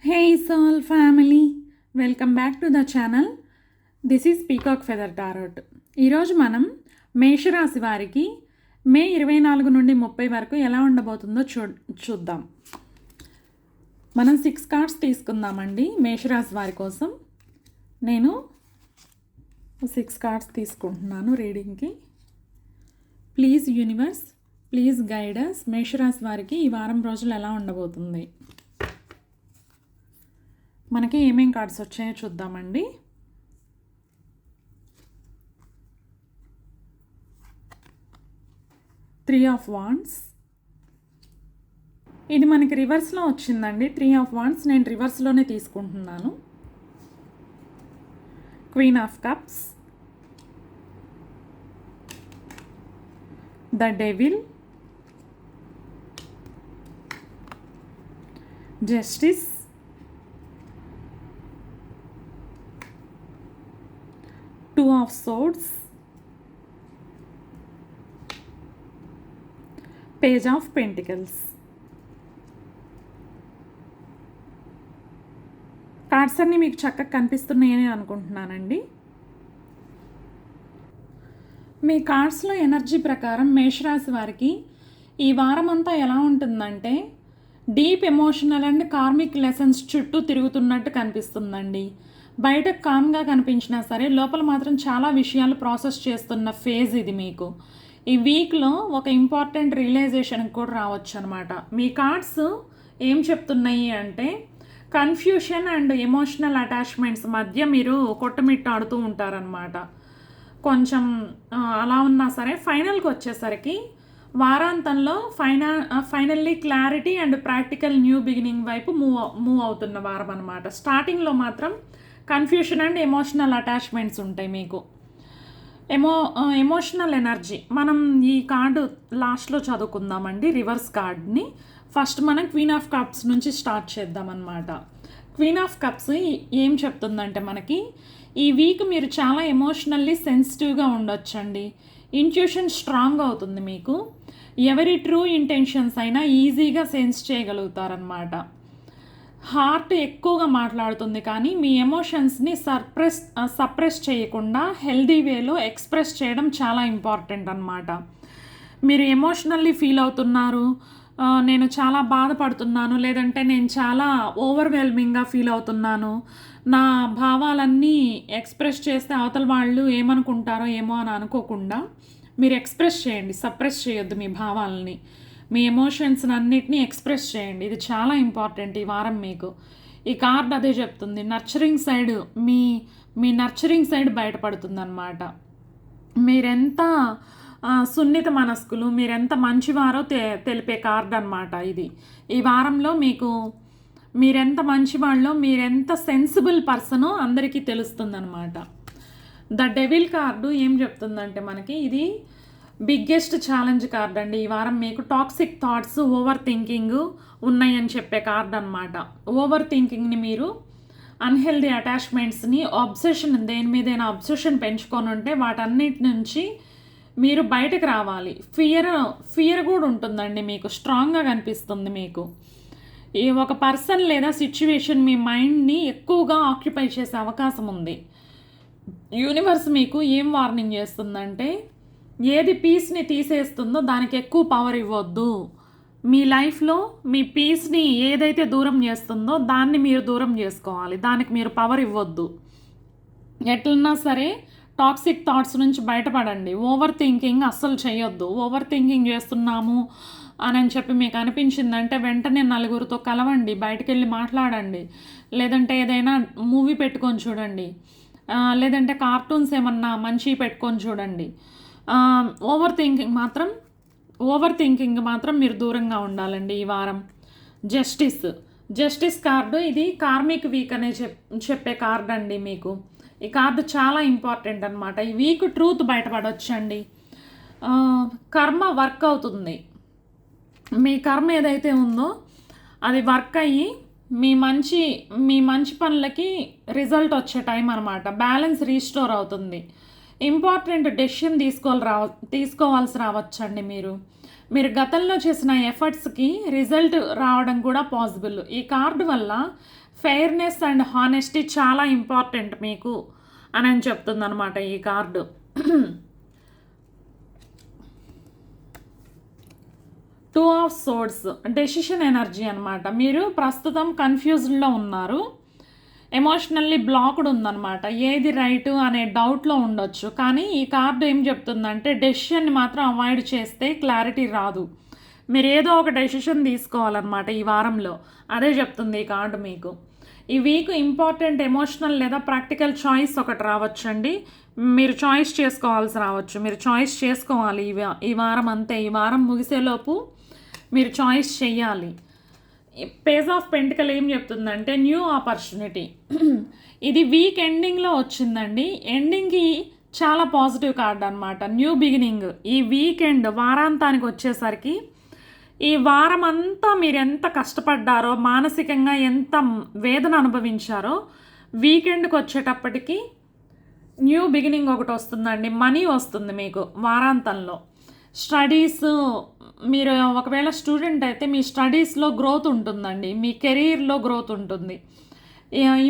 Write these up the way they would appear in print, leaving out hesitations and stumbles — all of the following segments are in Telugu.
Hey Soul family, welcome back to the channel. This is Peacock Feather Tarot. ఈరోజు మనం మేషరాశి వారికి మే 24 నుండి 30 వరకు ఎలా ఉండబోతుందో చూద్దాం. మనం 6 కార్డ్స్ తీసుకుందామండి మేషరాశి వారి కోసం. నేను 6 కార్డ్స్ తీసుకుంటున్నాను రీడింగ్కి. Please universe, please guiders. మేషరాశి వారికి ఈ వారం రోజులు ఎలా ఉండబోతుంది, మనకి ఏమేం కార్డ్స్ వచ్చాయో చూద్దామండి. త్రీ ఆఫ్ వాండ్స్, ఇది మనకి రివర్స్లో వచ్చిందండి. 3 ఆఫ్ వాండ్స్ నేను రివర్స్లోనే తీసుకుంటున్నాను. Queen of cups, the devil, justice, two of swords, page of pentacles. Cards అన్నీ మీకు చక్కగా కనిపిస్తున్నాయని అనుకుంటున్నానండి. మీ కార్డ్స్లో ఎనర్జీ ప్రకారం మేషరాశి వారికి ఈ వారం అంతా ఎలా ఉంటుందంటే deep emotional and karmic lessons చుట్టూ తిరుగుతున్నట్టు కనిపిస్తుందండి. బయట కామ్గా కనిపించినా సరే లోపల మాత్రం చాలా విషయాలు ప్రాసెస్ చేస్తున్న ఫేజ్ ఇది మీకు. ఈ వీక్లో ఒక ఇంపార్టెంట్ రియలైజేషన్కి కూడా రావచ్చు అనమాట. మీ కార్డ్స్ ఏం చెప్తున్నాయి అంటే కన్ఫ్యూషన్ అండ్ ఎమోషనల్ అటాచ్మెంట్స్ మధ్య మీరు కొట్టుమిట్టాడుతూ ఉంటారనమాట. కొంచెం అలా ఉన్నా సరే ఫైనల్కి వచ్చేసరికి వారాంతంలో finally clarity and practical new beginning వైపు మూవ్ అవుతున్న వారం అనమాట. స్టార్టింగ్లో మాత్రం కన్ఫ్యూషన్ అండ్ ఎమోషనల్ అటాచ్మెంట్స్ ఉంటాయి మీకు. ఎమోషనల్ ఎనర్జీ మనం ఈ కార్డు లాస్ట్లో చదువుకుందామండి. రివర్స్ కార్డ్ని ఫస్ట్ మనం క్వీన్ ఆఫ్ కప్స్ నుంచి స్టార్ట్ చేద్దామన్నమాట. క్వీన్ ఆఫ్ కప్స్ ఏం చెప్తుందంటే మనకి ఈ వీక్ మీరు చాలా ఎమోషనల్లీ సెన్సిటివ్గా ఉండొచ్చండి. ఇంట్యూషన్ స్ట్రాంగ్ అవుతుంది మీకు. ఎవరి ట్రూ ఇంటెన్షన్స్ అయినా ఈజీగా సెన్స్ చేయగలుగుతారనమాట. హార్ట్ ఎక్కువగా మాట్లాడుతుంది కానీ మీ ఎమోషన్స్ని సప్రెస్ చేయకుండా హెల్దీ వేలో ఎక్స్ప్రెస్ చేయడం చాలా ఇంపార్టెంట్ అనమాట. మీరు ఎమోషనల్లీ ఫీల్ అవుతున్నారు, నేను చాలా బాధపడుతున్నాను, లేదంటే నేను చాలా ఓవర్వెల్మింగ్గా ఫీల్ అవుతున్నాను, నా భావాలన్నీ ఎక్స్ప్రెస్ చేస్తే అవతల వాళ్ళు ఏమనుకుంటారో ఏమో అని అనుకోకుండా మీరు ఎక్స్ప్రెస్ చేయండి. సప్రెస్ చేయొద్దు మీ భావాలని. మీ ఎమోషన్స్ అన్నిటినీ ఎక్స్ప్రెస్ చేయండి. ఇది చాలా ఇంపార్టెంట్ ఈ వారం మీకు. ఈ కార్డ్ అదే చెప్తుంది. నర్చరింగ్ సైడ్ మీ నర్చరింగ్ సైడ్ బయటపడుతుంది అనమాట. మీరెంత సున్నిత మనస్కులు, మీరెంత మంచివారో తెలిపే కార్డ్ అనమాట ఇది. ఈ వారంలో మీకు మీరెంత మంచివాళ్ళో, మీరెంత సెన్సిబుల్ పర్సనో అందరికీ తెలుస్తుందన్నమాట. ద డెవిల్ కార్డు ఏం చెప్తుందంటే మనకి ఇది బిగ్గెస్ట్ ఛాలెంజ్ కార్డ్ అండి. ఈ వారం మీకు టాక్సిక్ థాట్స్, ఓవర్ థింకింగ్ ఉన్నాయని చెప్పే కార్డ్ అనమాట. ఓవర్ థింకింగ్ని మీరు అన్హెల్దీ అటాచ్మెంట్స్ని అబ్సెషన్, దేని మీదైనా అబ్సెషన్ పెంచుకొని ఉంటే వాటన్నిటి నుంచి మీరు బయటకు రావాలి. ఫియర్ కూడా ఉంటుందండి మీకు, స్ట్రాంగ్గా కనిపిస్తుంది మీకు. ఈ ఒక పర్సన్ లేదా సిచ్యువేషన్ మీ మైండ్ని ఎక్కువగా ఆక్యుపై చేసే అవకాశం ఉంది. యూనివర్స్ మీకు ఏం వార్నింగ్ చేస్తుందంటే ఏది పీస్ని తీసేస్తుందో దానికి ఎక్కువ పవర్ ఇవ్వద్దు. మీ లైఫ్లో మీ పీస్ని ఏదైతే దూరం చేస్తుందో దాన్ని మీరు దూరం చేసుకోవాలి. దానికి మీరు పవర్ ఇవ్వద్దు. ఎట్లన్నా సరే టాక్సిక్ థాట్స్ నుంచి బయటపడండి. ఓవర్ థింకింగ్ అస్సలు చేయొద్దు. ఓవర్ థింకింగ్ చేస్తున్నాము అని చెప్పి మీకు అనిపించిందంటే వెంటనే నలుగురితో కలవండి, బయటకు వెళ్ళి మాట్లాడండి, లేదంటే ఏదైనా మూవీ పెట్టుకొని చూడండి, లేదంటే కార్టూన్స్ ఏమన్నా మంచి పెట్టుకొని చూడండి. ఓవర్ థింకింగ్ మాత్రం మీరు దూరంగా ఉండాలండి ఈ వారం. జస్టిస్ కార్డు ఇది కార్మిక్ వీక్ అనే చెప్పే కార్డు అండి మీకు. ఈ కార్డు చాలా ఇంపార్టెంట్ అనమాట. ఈ వీక్ ట్రూత్ బయటపడొచ్చండి. కర్మ వర్క్ అవుతుంది. మీ కర్మ ఏదైతే ఉందో అది వర్క్ అయ్యి మీ మంచి పనులకి రిజల్ట్ వచ్చే టైం అనమాట. బ్యాలెన్స్ రీస్టోర్ అవుతుంది. ఇంపార్టెంట్ డెసిషన్ తీసుకోవాల్సి రావచ్చండి మీరు గతంలో చేసిన ఎఫర్ట్స్కి రిజల్ట్ రావడం కూడా పాసిబుల్. ఈ కార్డు వల్ల ఫెయిర్నెస్ అండ్ హానెస్టీ చాలా ఇంపార్టెంట్ మీకు అని చెప్తుంది అనమాట ఈ card. Two of swords decision energy అనమాట. మీరు ప్రస్తుతం కన్ఫ్యూజ్డ్లో ఉన్నారు, ఎమోషనల్లీ బ్లాక్డ్ ఉందన్నమాట. ఏది రైట్ అనే డౌట్లో ఉండొచ్చు. కానీ ఈ కార్డు ఏం చెప్తుందంటే డెసిషన్ని మాత్రం అవాయిడ్ చేస్తే క్లారిటీ రాదు. మీరు ఏదో ఒక డెసిషన్ తీసుకోవాలన్నమాట ఈ వారంలో. అదే చెప్తుంది ఈ కార్డు మీకు. ఈ వీక్ ఇంపార్టెంట్ ఎమోషనల్ లేదా ప్రాక్టికల్ చాయిస్ ఒకటి రావచ్చండి. మీరు చాయిస్ చేసుకోవాల్సి రావచ్చు. మీరు చాయిస్ చేసుకోవాలి ఈ వారం అంతే. ఈ వారం ముగిసేలోపు మీరు చాయిస్ చేయాలి. పేజ్ ఆఫ్ పెంటికల్ ఏం చెప్తుందంటే న్యూ ఆపర్చునిటీ. ఇది వీక్ ఎండింగ్లో వచ్చిందండి. ఎండింగ్కి చాలా పాజిటివ్ కార్డ్ అనమాట. New beginning. ఈ వీకెండ్ వారాంతానికి వచ్చేసరికి ఈ వారం అంతా మీరు ఎంత కష్టపడ్డారో, మానసికంగా ఎంత వేదన అనుభవించారో, వీకెండ్కి వచ్చేటప్పటికి న్యూ బిగినింగ్ ఒకటి వస్తుందండి. మనీ వస్తుంది మీకు వారాంతంలో. స్టడీస్, మీరు ఒకవేళ స్టూడెంట్ అయితే మీ స్టడీస్లో గ్రోత్ ఉంటుందండి, మీ కెరీర్లో గ్రోత్ ఉంటుంది.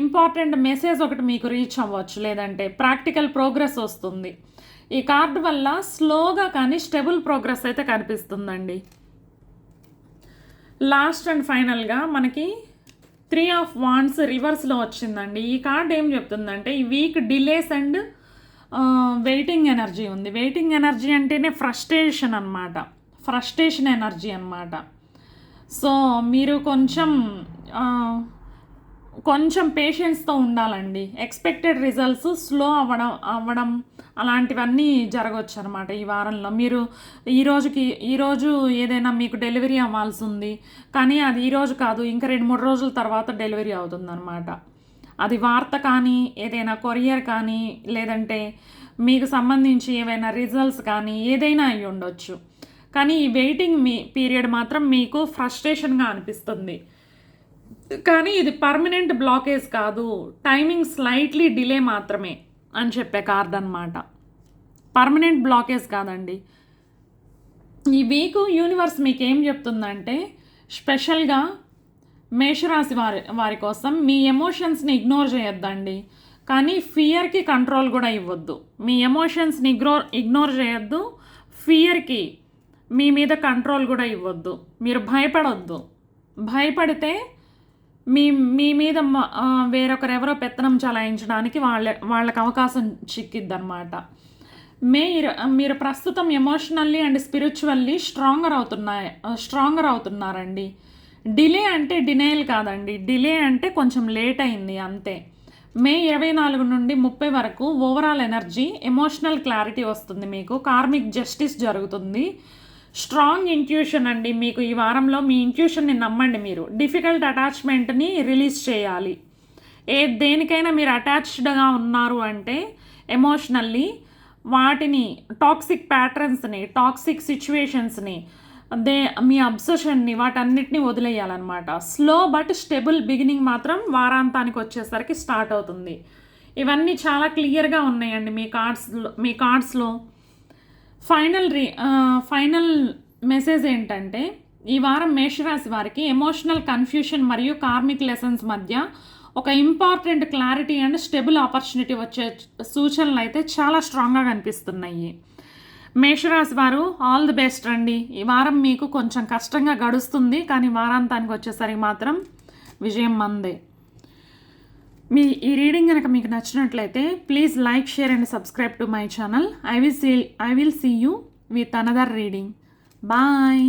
ఇంపార్టెంట్ మెసేజ్ ఒకటి మీకు రీచ్ అవ్వచ్చు, లేదంటే ప్రాక్టికల్ ప్రోగ్రెస్ వస్తుంది. ఈ కార్డు వల్ల స్లోగా కానీ స్టెబుల్ ప్రోగ్రెస్ అయితే కనిపిస్తుందండి. లాస్ట్ అండ్ ఫైనల్గా మనకి 3 ఆఫ్ వాండ్స్ రివర్స్లో వచ్చిందండి. ఈ కార్డ్ ఏం చెప్తుందంటే ఈ week delays and waiting energy ఉంది. వెయిటింగ్ ఎనర్జీ అంటేనే ఫ్రస్ట్రేషన్ అనమాట, ఫ్రస్ట్రేషన్ ఎనర్జీ అనమాట. సో మీరు కొంచెం పేషెన్స్తో ఉండాలండి. ఎక్స్పెక్టెడ్ రిజల్ట్స్ స్లో అవ్వడం అలాంటివన్నీ జరగవచ్చు అనమాట ఈ వారంలో. మీరు ఈరోజు ఏదైనా మీకు డెలివరీ అవ్వాల్సి ఉంది, కానీ అది ఈరోజు కాదు, ఇంకా 2-3 రోజుల తర్వాత డెలివరీ అవుతుందన్నమాట. అది వార్త కానీ, ఏదైనా కొరియర్ కానీ, లేదంటే మీకు సంబంధించి ఏవైనా రిజల్ట్స్ కానీ ఏదైనా అయి ఉండొచ్చు. కానీ ఈ వెయిటింగ్ పీరియడ్ మాత్రం మీకు ఫ్రస్ట్రేషన్గా అనిపిస్తుంది. కానీ ఇది పర్మనెంట్ బ్లాకేజ్ కాదు, టైమింగ్ స్లైట్లీ డిలే మాత్రమే అని చెప్పే కార్డ్ అనమాట. పర్మనెంట్ బ్లాకేజ్ కాదండి. ఈ వీక్ యూనివర్స్ మీకు ఏం చెప్తుందంటే స్పెషల్గా మేషరాశి వారి కోసం మీ ఎమోషన్స్ని ఇగ్నోర్ చేయొద్దండి, కానీ ఫియర్కి కంట్రోల్ కూడా ఇవ్వద్దు. మీ ఎమోషన్స్ని ఇగ్నోర్ చేయొద్దు, ఫియర్కి మీ మీద కంట్రోల్ కూడా ఇవ్వద్దు. మీరు భయపడొద్దు. భయపడితే మీ మీద వేరొకరెవరో పెత్తనం చలాయించడానికి వాళ్ళకి అవకాశం చిక్కిద్దనమాట. మీరు ప్రస్తుతం ఎమోషనల్లీ అండ్ స్పిరిచువల్లీ స్ట్రాంగర్ అవుతున్నారండి. డిలే అంటే డినైల్ కాదండి, డిలే అంటే కొంచెం లేట్ అయింది అంతే. మే 24 నుండి 30 వరకు ఓవరాల్ ఎనర్జీ, ఎమోషనల్ క్లారిటీ వస్తుంది మీకు. కార్మిక్ జస్టిస్ జరుగుతుంది. స్ట్రాంగ్ ఇంట్యూషన్ అండి మీకు ఈ వారంలో. మీ ఇంట్యూషన్ని నమ్మండి. మీరు డిఫికల్ట్ అటాచ్మెంట్ని రిలీజ్ చేయాలి. దేనికైనా మీరు అటాచ్డ్గా ఉన్నారు అంటే ఎమోషనల్లీ వాటిని, టాక్సిక్ ప్యాటర్న్స్ని, టాక్సిక్ సిచ్యువేషన్స్ని, మీ అబ్సెషన్ని, వాటన్నిటిని వదిలేయాలన్నమాట. స్లో బట్ స్టెబుల్ బిగినింగ్ మాత్రం వారాంతానికి వచ్చేసరికి స్టార్ట్ అవుతుంది. ఇవన్నీ చాలా క్లియర్గా ఉన్నాయండి మీ కార్డ్స్లో. ఫైనల్ మెసేజ్ ఏంటంటే ఈ వారం మేషరాశి వారికి ఎమోషనల్ కన్ఫ్యూషన్ మరియు కార్మిక్ లెసన్స్ మధ్య ఒక important clarity and stable opportunity వచ్చే సూచనలు అయితే చాలా స్ట్రాంగ్గా కనిపిస్తున్నాయి. మేషరాశి వారు ఆల్ ది బెస్ట్ అండి. ఈ వారం మీకు కొంచెం కష్టంగా గడుస్తుంది, కానీ వారాంతానికి వచ్చేసరికి మాత్రం విజయం మందే. ఈ రీడింగ్ కనుక మీకు నచ్చినట్లయితే please like, share and subscribe to my channel. I will see you with another reading. Bye.